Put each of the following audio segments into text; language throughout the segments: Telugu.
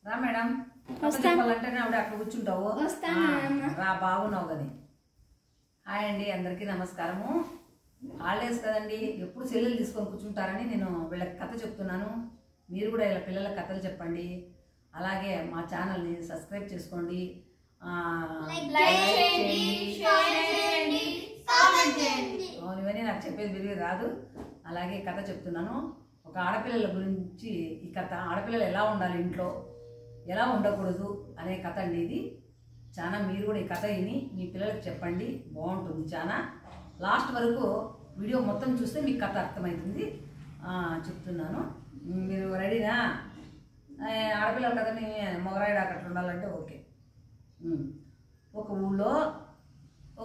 రా మేడం చెప్పాలంటేనే ఆవిడ అక్కడ కూర్చుంటావు రా బాగున్నావు కానీ హాయ్ అండి అందరికీ నమస్కారము హాలిడేస్ కదండి ఎప్పుడు సెల్లులు తీసుకొని కూర్చుంటారని నేను వీళ్ళకి కథ చెప్తున్నాను మీరు కూడా ఇలా పిల్లల కథలు చెప్పండి అలాగే మా ఛానల్ని సబ్స్క్రైబ్ చేసుకోండి ఇవన్నీ నాకు చెప్పేది విరిగి రాదు అలాగే కథ చెప్తున్నాను ఒక ఆడపిల్లల గురించి ఈ కథ ఆడపిల్లలు ఎలా ఉండాలి ఇంట్లో ఎలా ఉండకూడదు అనే కథ అండి ఇది చాలా మీరు కూడా ఈ కథ విని మీ పిల్లలకు చెప్పండి బాగుంటుంది చాలా లాస్ట్ వరకు వీడియో మొత్తం చూస్తే మీకు కథ అర్థమవుతుంది చెప్తున్నాను మీరు రెడీనా ఆడపిల్లల కథని మొగరాయిడా అక్కడ ఉండాలంటే ఓకే ఒక ఊళ్ళో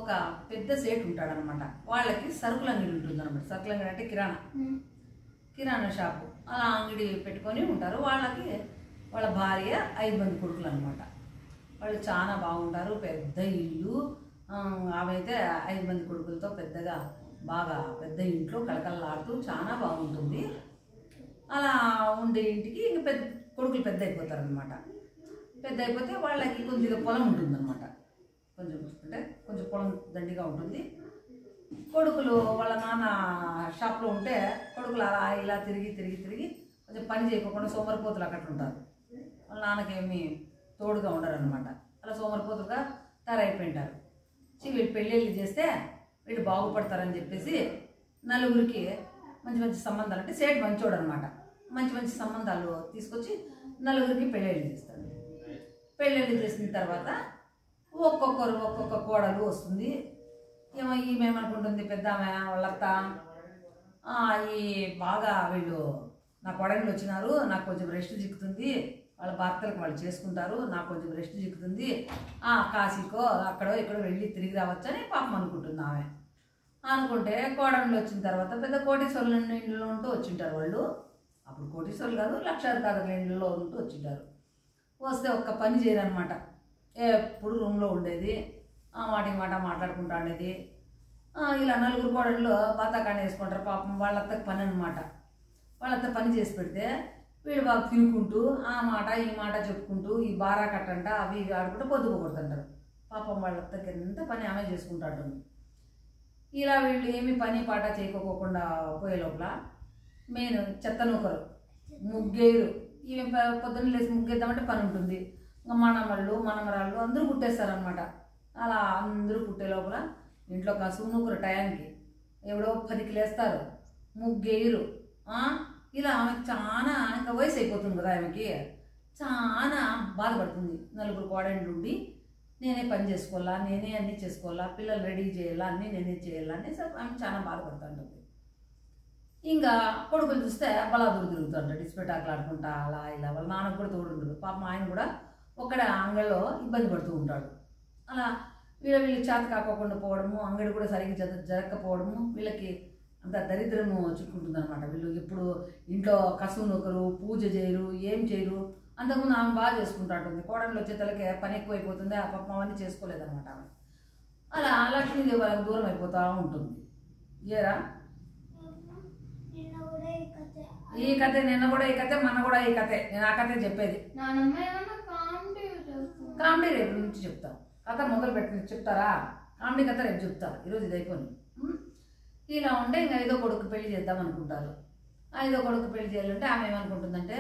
ఒక పెద్ద సేటు ఉంటాడనమాట వాళ్ళకి సరుకుల అంగడి ఉంటుందన్నమాట సరుకుల అంగడి అంటే కిరాణా షాపు అలా అంగడి పెట్టుకొని ఉంటారు వాళ్ళకి వాళ్ళ భార్య 5 మంది కొడుకులు అనమాట వాళ్ళు చాలా బాగుంటారు పెద్ద ఇల్లు ఆమె అయితే 5 మంది కొడుకులతో పెద్దగా బాగా పెద్ద ఇంట్లో కలకలలాడుతూ చాలా బాగుంటుంది అలా ఉండే ఇంటికి ఇంక కొడుకులు పెద్ద అయిపోతారనమాట పెద్ద అయిపోతే వాళ్ళకి కొద్దిగా పొలం ఉంటుందన్నమాట కొంచెం పొలం దండిగా ఉంటుంది కొడుకులు వాళ్ళ నాన్న షాప్లో ఉంటే కొడుకులు అలా ఇలా తిరిగి కొంచెం పని చేయకుండా సోమరిపోతులు అక్కడ ఉంటారు వాళ్ళ నాన్నకేమి తోడుగా ఉండరు అనమాట అలా సోమరిపోతులుగా తయారైపోయింటారు వీళ్ళు పెళ్ళిళ్ళు చేస్తే వీళ్ళు బాగుపడతారని చెప్పేసి నలుగురికి మంచి సంబంధాలు అంటే సేట్ మంచోడు అనమాట మంచి సంబంధాలు తీసుకొచ్చి నలుగురికి పెళ్ళిళ్ళు చేస్తాడు పెళ్ళిళ్ళు చేసిన తర్వాత ఒక్కొక్క కోడలు వస్తుంది ఈమెమనుకుంటుంది పెద్ద ఆమె వాళ్ళత్త ఈ బాగా వీళ్ళు నా కోడలు వచ్చినారు నాకు కొంచెం రెస్ట్ చిక్కుతుంది వాళ్ళ భర్తలకు వాళ్ళు చేసుకుంటారు నాకు కొంచెం రెస్ట్ చిక్కుతుంది కాశీకో అక్కడో ఇక్కడో వెళ్ళి తిరిగి రావచ్చని పాపం అనుకుంటుంది ఆమె అనుకుంటే కోడళ్ళు వచ్చిన తర్వాత పెద్ద కోటీశ్వరుల ఇంట్లో ఉంటూ వచ్చింటారు వాళ్ళు అప్పుడు కోటీశ్వరులు కాదు లక్షాధికారుల ఇంట్లో ఉంటూ వచ్చింటారు వస్తే ఒక్క పని చేయరనమాట ఎప్పుడు రూమ్లో ఉండేది మాట మాట్లాడుకుంటా ఉండేది ఇలా నలుగురు కోడళ్ళు బాతాకాండ వేసుకుంటారు పాపం వాళ్ళంతకు పని అనమాట వాళ్ళంతా పని చేసి పెడితే వీళ్ళు బాగా తినుకుంటూ ఆ మాట ఈ మాట చెప్పుకుంటూ ఈ బారా కట్టంట అవి ఇవి ఆడుకుంటూ పొద్దుపోకూడదంటారు పాపం వాళ్ళంతకి ఎంత పని ఆమె చేసుకుంటా ఉంటుంది ఇలా వీళ్ళు ఏమి పని పాట చేయకోకుండా పోయే లోపల మెయిన్ చెత్త నూకరు ముగ్గేరు ఈమె పొద్దున్న లేచి ముగ్గేద్దామంటే పని ఉంటుంది ఇంకా మనమళ్ళు మనమరాళ్ళు అందరూ పుట్టేస్తారనమాట అలా అందరూ పుట్టే లోపల ఇంట్లో కసువు నూకరు టయానికి ఎవడో 10కి లేస్తారు ముగ్గేరు ఇలా ఆమెకు చాలా ఇంకా వయసు అయిపోతుంది కదా ఆమెకి చాలా బాధపడుతుంది నలుగురు కోడళ్ళు ఉండి నేనే పని చేసుకోవాలా నేనే అన్నీ చేసుకోవాలా పిల్లలు రెడీ చేయాలా అన్నీ నేనే చేయాలా అనేసి ఆమె చాలా బాధపడుతుంటుంది ఇంకా కొడుకులు చూస్తే బలాదూరు తిరుగుతుంటాడు ఇసుపెట్టాకులు ఆడుకుంటా అలా ఇలా వాళ్ళ నాన్నకు కూడా తోడుండదు పాపం ఆయన కూడా ఒక్కడే అంగడిలో ఇబ్బంది పడుతూ ఉంటాడు అలా వీళ్ళు చేత కాకోకుండా పోవడము అంగడి కూడా సరిగ్గా జరగకపోవడము వీళ్ళకి అంత దరిద్రము చుట్టుకుంటుంది అనమాట వీళ్ళు ఎప్పుడు ఇంట్లో కసువు నూకరు పూజ చేయరు ఏం చేయరు అంతకుముందు ఆమె బాగా చేసుకుంటా ఉంటుంది కోడళ్ళు వచ్చే తలకే పని ఎక్కువైపోతుంది ఆ పాపం అవన్నీ చేసుకోలేదన్నమాట ఆమె అలా లక్ష్మీదేవి వాళ్ళకి దూరం అయిపోతూ ఉంటుంది ఏరా ఈ కథ నిన్న కూడా ఈ కథ మన కూడా ఈ కథే నేను ఆ కథే చెప్పేది కామెడీ రేపు నుంచి చెప్తాను కథ మొదలు పెట్టి చెప్తారా కామెడీ కథ రేపు చెప్తా ఈరోజు ఇది అయిపోయింది ఇలా ఉంటే ఇంకా 5వ కొడుకు పెళ్లి చేద్దాం అనుకుంటారు 5వ కొడుకు పెళ్లి చేయాలంటే ఆమె ఏమనుకుంటుందంటే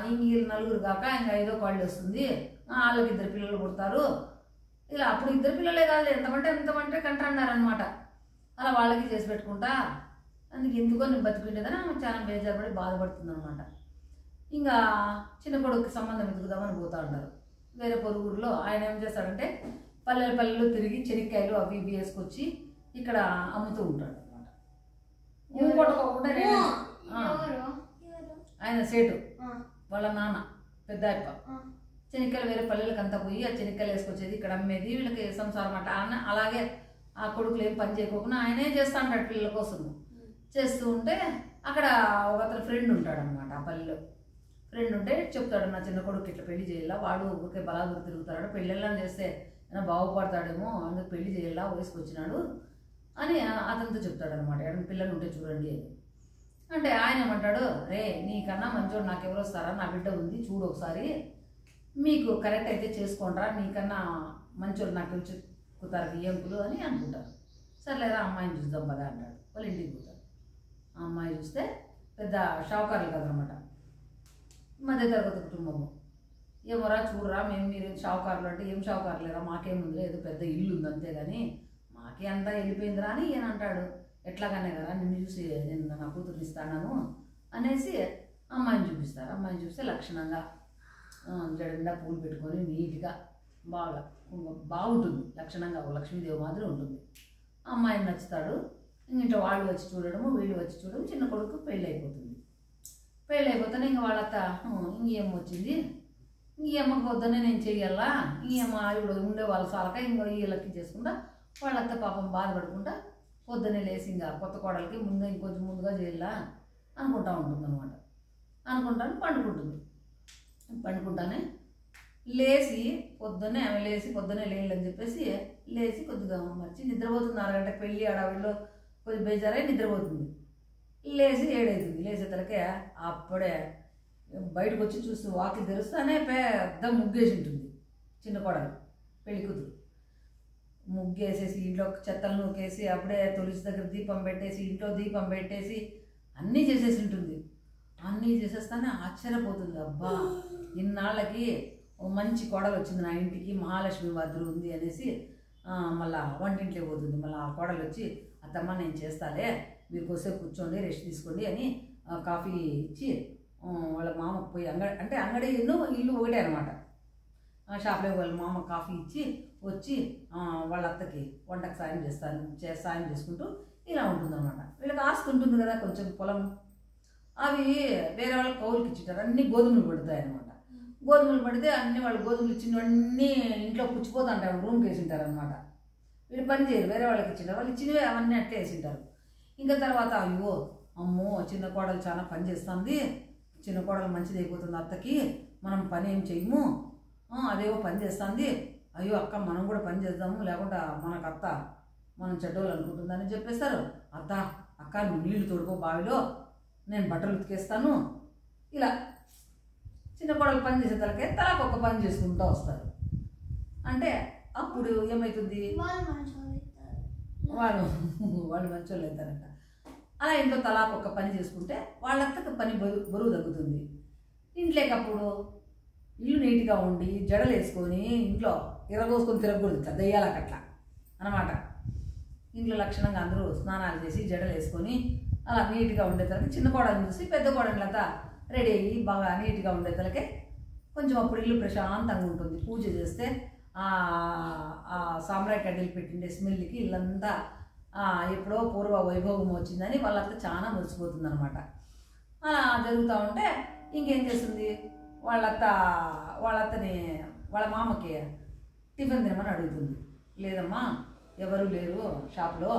ఇంక నలుగురు కాక ఇంకా 5వ కోళ్ళు వస్తుంది వాళ్ళకి 2 పిల్లలు పుడతారు ఇలా అప్పుడు 2 పిల్లలే కాదు ఎంతమంటే కంటారనమాట అలా వాళ్ళకి చేసి పెట్టుకుంటా అందుకు ఎందుకో నేను బతికుండేదని ఆమె చాలా బేజారుపడి బాధపడుతుంది అనమాట ఇంకా చిన్న కొడుకు సంబంధం వెతుకుదామని పోతూ ఉంటారు వేరే పొరుగురులో ఆయన ఏం చేస్తాడంటే పల్లెలు తిరిగి చెనిక్కాయలు అవి ఇవి వేసుకొచ్చి ఇక్కడ అమ్ముతూ ఉంటాడు అనమాట ఇంకోటకుండా ఆయన సేటు వాళ్ళ నాన్న పెద్ద చెనిక్కాయలు వేరే పల్లెలకు అంతా పోయి ఆ చెనిక్కాయలు వేసుకొచ్చేది ఇక్కడ అమ్మేది వీళ్ళకి సంసారం అట అలాగే ఆ కొడుకులు ఏం పని చేయకోకుండా ఆయనే చేస్తూ ఉంటాడు పిల్లల కోసం చేస్తూ ఉంటే అక్కడ ఒక అతను ఫ్రెండ్ ఉంటాడు అనమాట ఆ పల్లెలో ఫ్రెండ్ ఉంటే చెప్తాడు నా చిన్న కొడుకు ఇట్లా పెళ్లి చేయాలా వాడు ఊరికే బలాదూరు తిరుగుతాడు పెళ్ళెళ్ళని చేస్తే ఏమైనా బాగుపడతాడేమో అందుకు పెళ్లి చేయాలా వయసుకు వచ్చినాడు అని అతనితో చెప్తాడు అనమాట ఎవరైనా పిల్లలు ఉంటే చూడండి అని అంటే ఆయన ఏమంటాడు రే నీకన్నా మంచోడు నాకెవరు వస్తారా నా బిడ్డ ఉంది చూడు ఒకసారి మీకు కరెక్ట్ అయితే చేసుకోండిరా, మీకన్నా మంచోళ్ళు నాకు చెక్కుతారు బియ్యంకులు అని అనుకుంటారు. సర్లేరా అమ్మాయిని చూద్దాం పదా అంటాడు. వాళ్ళ ఇంటికి పోతారు. ఆ అమ్మాయి చూస్తే పెద్ద షావుకారులు కదనమాట, మధ్యతరగతి కుటుంబము. ఏమోరా చూడరా, మీరు షావుకారులు అంటే ఏం షావుకారులేరా, మాకేముందిలే ఏదో పెద్ద ఇల్లు ఉంది అంతేగాని మాకే అంతా వెళ్ళిపోయిందిరా అని ఈయన అంటాడు. ఎట్లాగానే కదా నిన్ను చూసి నేను నా కూతుర్ని ఇస్తాను అనేసి అమ్మాయిని చూపిస్తారు. అమ్మాయిని చూస్తే లక్షణంగా జడండా పూలు పెట్టుకొని నీట్గా బాగుంటుంది, లక్షణంగా లక్ష్మీదేవి మాదిరి ఉంటుంది. అమ్మాయిని నచ్చుతాడు. ఇంట్లో వాళ్ళు వచ్చి చూడడము, వీళ్ళు వచ్చి చూడడం, చిన్న కొడుకు పెళ్ళి అయిపోతుంది. పెళ్ళి అయిపోతానే ఇంకా వాళ్ళత్త ఇంకేం వచ్చింది, ఈ అమ్మకు వద్దనే నేను చెయ్యాలా, ఈ అమ్మ ఇప్పుడు ఉండే వాళ్ళ సాలక ఇంకో వీళ్ళకి చేసుకుంటా వాళ్ళత్త పాపం బాధపడుకుంటా పొద్దున్నే లేసి ఇంకా కొత్త కోడలకి ముందు ఇంకొంచెం ముందుగా చేయాలా అనుకుంటా ఉంటుంది అనమాట. అనుకుంటాను పండుకుంటానే లేచి పొద్దున్నే ఆమె లేచి పొద్దున్నే లేని చెప్పేసి లేచి కొద్దిగా మర్చి నిద్రపోతుంది. 6 గంటలకు పెళ్ళి ఆడవాళ్ళు కొద్దిగా బేజారై నిద్రపోతుంది. లేచి 7 అవుతుంది. లేచేతలకే అప్పుడే బయటకు వచ్చి చూస్తూ వాకి తెరుస్తానే పెద్ద ముగ్గేసి ఉంటుంది చిన్న కోడలు పెళ్లి కూతురు. ముగ్గేసేసి ఇంట్లో చెత్తలు నూకేసి అప్పుడే తులసి దగ్గర దీపం పెట్టేసి ఇంట్లో దీపం పెట్టేసి అన్నీ చేసేసి ఉంటుంది. అన్నీ చేసేస్తానే ఆశ్చర్యపోతుంది, అబ్బా ఇన్నాళ్ళకి ఓ మంచి కోడలు వచ్చింది నా ఇంటికి, మహాలక్ష్మి వద్దు ఉంది అనేసి మళ్ళీ వంటింట్లో పోతుంది. మళ్ళీ ఆ కోడలు వచ్చి అత్తమ్మ నేను చేస్తాలే, మీరు కొద్దిసేపు కూర్చోండి రెస్ట్ తీసుకోండి అని కాఫీ ఇచ్చి వాళ్ళ మామకు పోయి అంగడి ఇల్లు ఒకటే అనమాట. షాప్లో వాళ్ళ మామ కాఫీ ఇచ్చి వచ్చి వాళ్ళ అత్తకి వంటకు సాయం చేసుకుంటూ ఇలా ఉంటుందన్నమాట. వీళ్ళకి ఆస్తి ఉంటుంది కదా కొంచెం పొలం, అవి వేరే వాళ్ళకి కౌలుకి ఇచ్చింటారు. అన్నీ గోధుమలు పడతాయి అనమాట. గోధుమలు పడితే అన్ని వాళ్ళు గోధుమలు ఇచ్చినవన్నీ ఇంట్లో పుచ్చిపోతూ ఉంటారు, రూమ్కి వేసింటారు అనమాట. వీళ్ళు పని చేయరు, వేరే వాళ్ళకి ఇచ్చింటారు. వాళ్ళు ఇచ్చినవి అవన్నీ అట్లే వేసింటారు. ఇంకా తర్వాత అయ్యో అమ్మో చిన్న కోడలు చాలా పని చేస్తుంది, చిన్న కోడలు మంచిది అయిపోతుంది అత్తకి, మనం పని ఏం చెయ్యము, అదేవో పని చేస్తుంది, అయ్యో అక్క మనం కూడా పని చేద్దాము లేకుండా మనకు అత్త మనం చెడ్డోళ్ళు అనుకుంటుందని చెప్పేస్తారు. అక్క నువ్వు నీళ్లు తోడుకో బావిలో, నేను బట్టలు ఉతికేస్తాను. ఇలా చిన్న కోడలు పని చేసే తలకే తలకు ఒక పని చేసుకుంటూ వస్తారు. అంటే అప్పుడు ఏమవుతుంది, వాళ్ళు మంచోళ్ళు అవుతారంట. అలా ఇంట్లో తలాకు ఒక పని చేసుకుంటే వాళ్ళంతకు పని బరువు తగ్గుతుంది. ఇంట్లోకప్పుడు ఇల్లు నీట్గా ఉండి జడలు వేసుకొని ఇంట్లో ఇరగోసుకొని తిరగకూడదు, ఇట్లా దెయ్యాలకట్లా అనమాట. ఇంట్లో లక్షణంగా అందరూ స్నానాలు చేసి జడలు వేసుకొని అలా నీట్గా ఉండేతలకి చిన్న కోడలు చూసి పెద్ద కోడలంతా రెడీ అయ్యి బాగా నీట్గా ఉండేతలకే కొంచెం అప్పుడు ఇల్లు ప్రశాంతంగా ఉంటుంది. పూజ చేస్తే సాంబ్రాయి కడ్డీలు పెట్టిండే స్మెల్కి ఇల్లంతా ఎప్పుడో పూర్వ వైభవం వచ్చిందని వాళ్ళంతా చాలా మురిసిపోతుంది అనమాట. అలా జరుగుతూ ఉంటే ఇంకేం చేస్తుంది, వాళ్ళత్తని వాళ్ళ మామకి టిఫిన్ తినమని అడుగుతుంది. లేదమ్మా ఎవరు లేరు షాప్లో,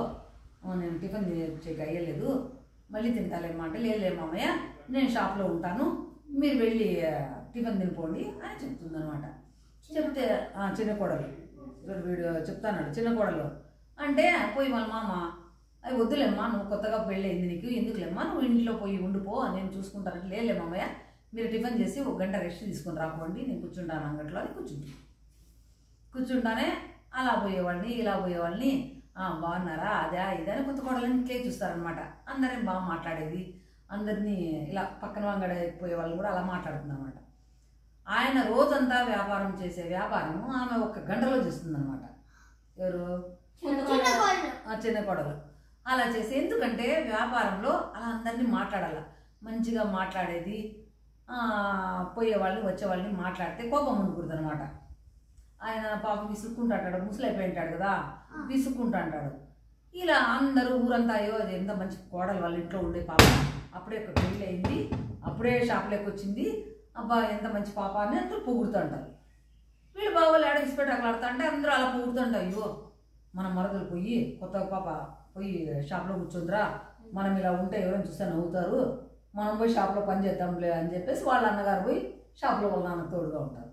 నేను టిఫిన్ తినేకి అయ్యలేదు, మళ్ళీ తింటాలేమ్మా అంటే లేదు మామయ్య నేను షాప్లో ఉంటాను, మీరు వెళ్ళి టిఫిన్ తినిపోండి అని చెప్తుంది అనమాట. చెప్తే చిన్న కోడలు వీడు చెప్తాన్నాడు చిన్న కోడలు అంటే పోయి వాళ్ళ మామ అవి వద్దులేమ్మా నువ్వు కొత్తగా పెళ్ళయింది నీకు ఎందుకులేమ్మా నువ్వు ఇంట్లో పోయి ఉండిపో నేను చూసుకుంటానంటే లేలే మామయ్య మీరు టిఫిన్ చేసి 1 గంట రెస్ట్ తీసుకొని రాకపోండి నేను కూర్చుంటాను అంగట్లో అని కూర్చుంటానే అలా పోయేవాడిని ఇలా పోయేవాళ్ళని బాగున్నారా అదే ఇదే అని కొత్త కోడలని ఇంకే చూస్తారనమాట. అందరేం బాగా మాట్లాడేది, అందరినీ ఇలా పక్కన వంగడ పోయే వాళ్ళు కూడా అలా మాట్లాడుతుంది అనమాట. ఆయన రోజంతా వ్యాపారం చేసే వ్యాపారము ఆమె 1 గంటలో చేస్తుందన్నమాట. ఎవరు చిన్న కోడలు అలా చేసి, ఎందుకంటే వ్యాపారంలో అలా అందరినీ మాట్లాడాల, మంచిగా మాట్లాడేది, పోయేవాళ్ళని వచ్చేవాళ్ళని మాట్లాడితే కోపం ఉండకూడదు అనమాట. ఆయన పాపం విసుక్కుంటాడు, ముసలైపోయి ఉంటాడు కదా, విసుక్కుంటా అంటాడు. ఇలా అందరూ ఊరంతా అయ్యో అది ఎంత మంచి కోడలు వాళ్ళ ఇంట్లో ఉండే పాప, అప్పుడే పెళ్ళి అయింది, అప్పుడే షాప్లోకి వచ్చింది, అబ్బా ఎంత మంచి పాప అని అందరూ పొగుడుతూ అంటారు. వీళ్ళు బాగోళ్ళు ఏడ ఇసిపెట్టి అట్లాడుతూ అంటే అందరూ అలా పొగుడుతుంటారు. అయ్యో మన మరదలు పోయి కొత్త పాప పోయి షాప్లో కూర్చుందిరా, మనం ఇలా ఉంటే ఎవరైనా చూస్తే నవ్వుతారు, మనం పోయి షాప్లో పని చేద్దాంలే అని చెప్పేసి వాళ్ళ అన్నగారు పోయి షాప్లో వాళ్ళ నాన్నకు తోడుగా ఉంటారు.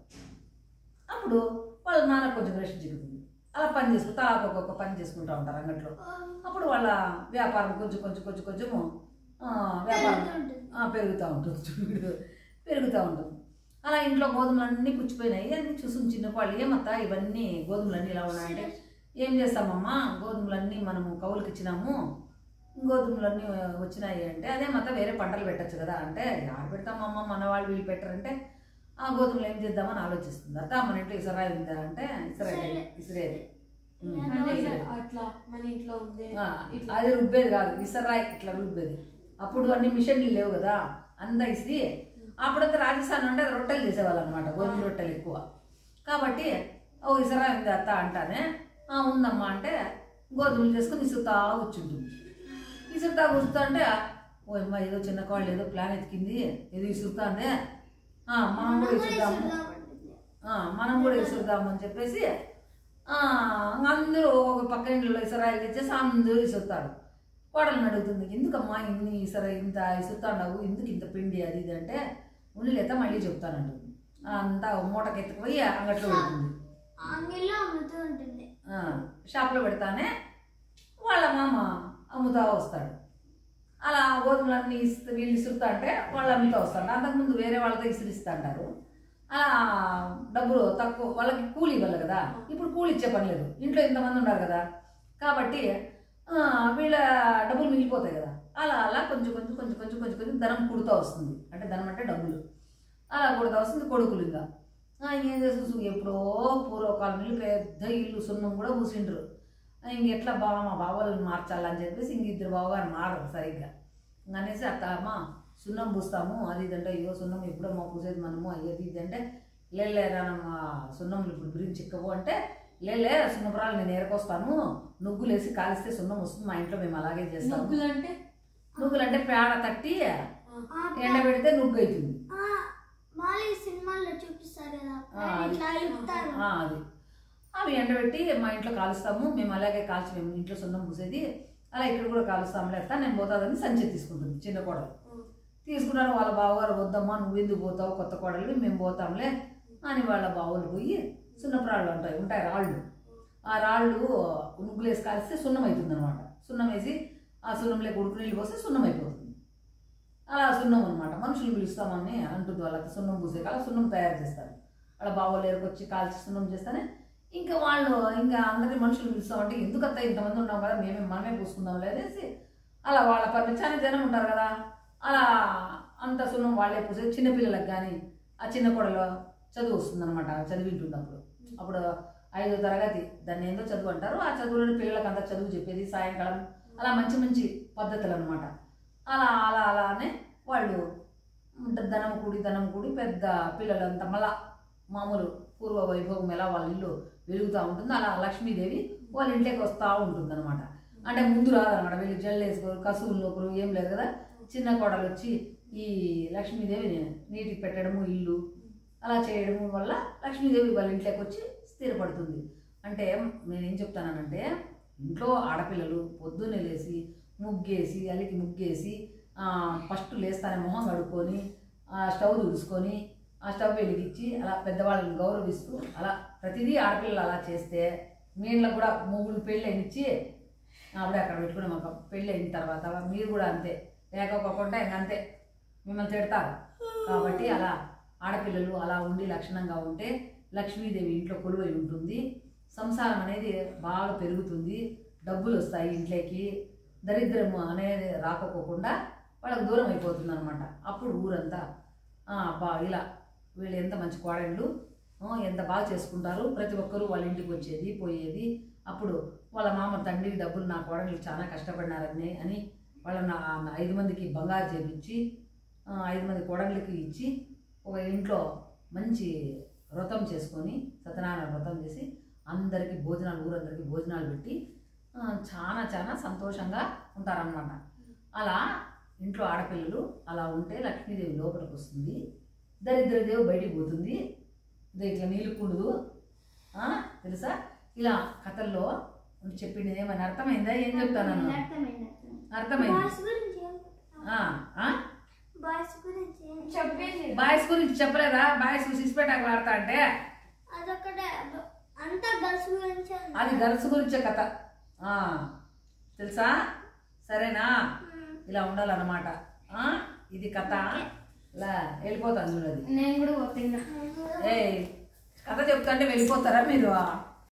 అప్పుడు వాళ్ళ నాన్న కొంచెం రెస్ట్ చిక్కుతుంది, అలా పని చేసుకుంటూ ఒక్కొక్క పని చేసుకుంటూ ఉంటారు అంగట్లో. అప్పుడు వాళ్ళ వ్యాపారం కొంచెము వ్యాపారం పెరుగుతూ ఉంటుంది. అలా ఇంట్లో గోధుమలన్నీ పుచ్చిపోయినాయి. అన్నీ చూసుకుని చిన్న వాళ్ళు, ఏమత్తా ఇవన్నీ గోధుమలన్నీ ఇలా ఉన్నాయంటే, ఏం చేస్తామమ్మా, గోధుమలన్నీ మనము కౌలుకి ఇచ్చినాము, గోధుమలన్నీ వచ్చినాయి అంటే, అదే మత వేరే పంటలు పెట్టచ్చు కదా అంటే, ఎవరు పెడతామమ్మ, మన వాళ్ళు వీళ్ళు పెట్టారంటే, ఆ గోధుమలు ఏం చేద్దామని ఆలోచిస్తుంది. అత్త మన ఇంట్లో ఇసరాయి ఉందా అంటే, ఇసిరేది అది రుబ్బేది కాదు, ఇసరాయి ఇట్లా రుబ్బేది. అప్పుడు అన్ని మిషన్లు లేవు కదా, అంతా ఇసిరి. అప్పుడంతా రాజస్థాన్ అంటే రొట్టెలు చేసేవాళ్ళు అనమాట, గోధుమ రొట్టెలు ఎక్కువ. కాబట్టి ఓ ఇసరాయి ఉంది అత్త అంటానే, ఉందమ్మా అంటే గోధుమలు చేసుకుని ఇసురుతా కూర్చుంటుంది. ఇసురుతా కూర్చుంటా అంటే, ఓ అమ్మ ఏదో చిన్న కాళ్ళు ఏదో ప్లాన్ ఎత్తికింది, ఏదో ఇసురుతాందే, మనం కూడా ఇసురుదాము అని చెప్పేసి అందరూ ఒక పక్క ఇంట్లో ఇసరాయిలు తెచ్చేసి అందరూ ఇసురుతాడు. కోడలను అడుగుతుంది, ఎందుకమ్మా ఇంత ఇసురుతాండవు, ఎందుకు ఇంత పిండి అది ఇది అంటే, ఉండలేత మళ్ళీ చెప్తానంటుంది. అంతా మూటకి ఎత్తుకుపోయి అంగట్లో పెడుతుంది, షాప్లో పెడతానే వాళ్ళ మామ అమ్ముతా వస్తాడు. అలా గోధుమలన్నీ వీళ్ళు ఇసురుతా అంటే వాళ్ళు అమ్ముతా వస్తాడు. అంతకుముందు వేరే వాళ్ళతో ఇసురిస్తా అంటారు. అలా డబ్బులు తక్కువ, వాళ్ళకి కూలి ఇవ్వాలి కదా, ఇప్పుడు కూలి ఇచ్చే పని లేదు, ఇంట్లో ఇంతమంది ఉన్నారు కదా, కాబట్టి వీళ్ళ డబ్బులు మిగిలిపోతాయి కదా. అలా అలా కొంచెం కొంచెం కొంచెం కొంచెం కొంచెం కొంచెం ధనం కుడుతూ వస్తుంది. అంటే ధనం అంటే డబ్బులు అలా కుడుతూ వస్తుంది. కొడుకులు ఇంకా ఏం చేస్తూ ఎప్పుడో పూర్వకాలంలో పెద్ద ఇల్లు సున్నం కూడా పూసిండ్రు. ఇంకెట్లా బావ మా బావలను మార్చాలని చెప్పేసి ఇంక ఇద్దరు బావగారు మారరు సరిగ్గా. అనేసి అమ్మ సున్నం పూస్తాము అది ఇదంటే, అయ్యో సున్నం ఎప్పుడో మా పూసేది మనము అయ్యేది ఇది అంటే, లేరానమ్మా సున్నం ఇప్పుడు గురించి చిక్కవు అంటే, సున్నపురాలు నేను ఏరకొస్తాను, నుగ్గులేసి కాలిస్తే సున్నం వస్తుంది, మా ఇంట్లో మేము అలాగే చేస్తాము. నుగ్గులంటే పేడ తట్టి ఎండబెడితే నుగ్గు అవుతుంది. అది అవి ఎండబెట్టి మా ఇంట్లో కాలుస్తాము, మేము అలాగే కాల్చి మేము ఇంట్లో సున్నం పూసేది, అలా ఇక్కడ కూడా కాలుస్తాములే అత్త, నేను పోతాదని సంచి తీసుకుంటుంది చిన్న కోడలు. తీసుకున్నారు. వాళ్ళ బావగారు, వద్దమ్మా నువ్వెందుకు పోతావు, కొత్త కోడలు మేము పోతాంలే అని వాళ్ళ బావులు పోయి సున్నపురాళ్ళు ఉంటాయి రాళ్ళు, ఆ రాళ్ళు నుగ్గులేసి కాలిస్తే సున్నం అవుతుంది అనమాట. సున్నం వేసి ఆ సున్నంలో ఉడుకు నీళ్ళు పోస్తే సున్నం అయిపోతుంది. అలా సున్నం అనమాట. మనుషులు పిలుస్తామని అంటుంది వాళ్ళకి, సున్నం పూసే కాల సున్నం తయారు చేస్తారు. వాళ్ళ బావోళ్ళు ఎరుకొచ్చి కాల్చి సున్నం చేస్తానే ఇంకా వాళ్ళు ఇంకా అందరినీ మనుషులు పిలుస్తామంటే, ఎందుకంతా ఇంతమంది ఉన్నాం కదా, మనమే పూసుకుందాం లేదేసి అలా వాళ్ళ పని చాలా జనం ఉంటారు కదా, అలా అంత సున్నం వాళ్ళే పూసే. చిన్నపిల్లలకు కానీ ఆ చిన్న కోడలో చదువు వస్తుందన్నమాట, చదివింటున్నప్పుడు. అప్పుడు 5వ తరగతి దాన్ని ఏందో చదువు అంటారు. ఆ చదువులోని పిల్లలకు అంతా చదువు చెప్పేది సాయంకాలం, అలా మంచి మంచి పద్ధతులు అనమాట. అలా అలా అలానే వాళ్ళు ధనం కూడి పెద్ద పిల్లలంతా మళ్ళా మామూలు పూర్వ వైభవం ఎలా వాళ్ళ ఇల్లు వెలుగుతూ ఉంటుంది, అలా లక్ష్మీదేవి వాళ్ళ ఇంట్లోకి వస్తూ ఉంటుంది అనమాట. అంటే ముందు రాదనమాట, వీళ్ళు జల్లు వేసుకోరు, కసువులు నొకరు ఏం లేదు కదా. చిన్న కోడలు వచ్చి ఈ లక్ష్మీదేవిని నీటికి పెట్టడము, ఇల్లు అలా చేయడము వల్ల లక్ష్మీదేవి వాళ్ళ ఇంట్లోకి వచ్చి స్థిరపడుతుంది. అంటే నేనేం చెప్తానంటే, ఇంట్లో ఆడపిల్లలు పొద్దున్నే లేచి ముగ్గేసి అలికి ముగ్గేసి ఫస్ట్ లేస్తానే మొహం కడుక్కొని స్టవ్ తుడుచుకొని ఆ స్టవ్ వెలిగించి అలా పెద్దవాళ్ళని గౌరవిస్తూ అలా ప్రతిదీ ఆడపిల్లలు అలా చేస్తే, మీ ఇంట్లో కూడా మొగుడు పెళ్ళి అయినిచ్చి అప్పుడే అక్కడ పెట్టుకునే మాకు పెళ్ళి అయిన తర్వాత మీరు కూడా అంతే లేకపోకుండా ఇంకంతే మిమ్మల్ని తిడతారు. కాబట్టి అలా ఆడపిల్లలు అలా ఉండి లక్షణంగా ఉంటే లక్ష్మీదేవి ఇంట్లో కొలువై ఉంటుంది. సంసారం అనేది బాగా పెరుగుతుంది, డబ్బులు వస్తాయి ఇంట్లోకి, దరిద్రం అనేది రాకపోకుండా వాళ్ళకు దూరం అయిపోతుంది అనమాట. అప్పుడు ఊరంతా ఇలా వీళ్ళు ఎంత మంచి కోడళ్ళు, ఎంత బాగా చేసుకుంటారు, ప్రతి ఒక్కరూ వాళ్ళ ఇంటికి వచ్చేది పోయేది. అప్పుడు వాళ్ళ మామ తండ్రి డబ్బులు నా కోడళ్ళు చాలా కష్టపడినారని అని వాళ్ళ 5 మందికి బంగారు చేపించి 5 మంది కోడళ్ళకి ఇచ్చి ఒక ఇంట్లో మంచి వ్రతం చేసుకొని సత్యనారాయణ వ్రతం చేసి అందరికీ భోజనాలు, ఊరందరికీ భోజనాలు పెట్టి చాలా చాలా సంతోషంగా ఉంటారన్నమాట. అలా ఇంట్లో ఆడపిల్లలు అలా ఉంటే లక్ష్మీదేవి లోపలికి వస్తుంది, దరిద్రదేవి బయటికి పోతుంది. ఇట్లా నీళ్ళకూడదు తెలుసా. ఇలా కథల్లో చెప్పింది ఏమైనా అర్థమైందా? ఏం చెప్తాను అర్థమైంది. బాయ్స్ గురించి చెప్పలేదా? బాయ్స్ సిస్పెటాకులు ఆడతా అంటే అది గర్ల్స్ గురించే కథ తెలుసా. సరేనా? ఇలా ఉండాలన్నమాట. ఇది కథ. లా వెళ్ళిపోతాను చూడది. నేను కూడా పోతున్నా. ఏ కథ చెప్తుంటే వెళ్ళిపోతారా మీరు?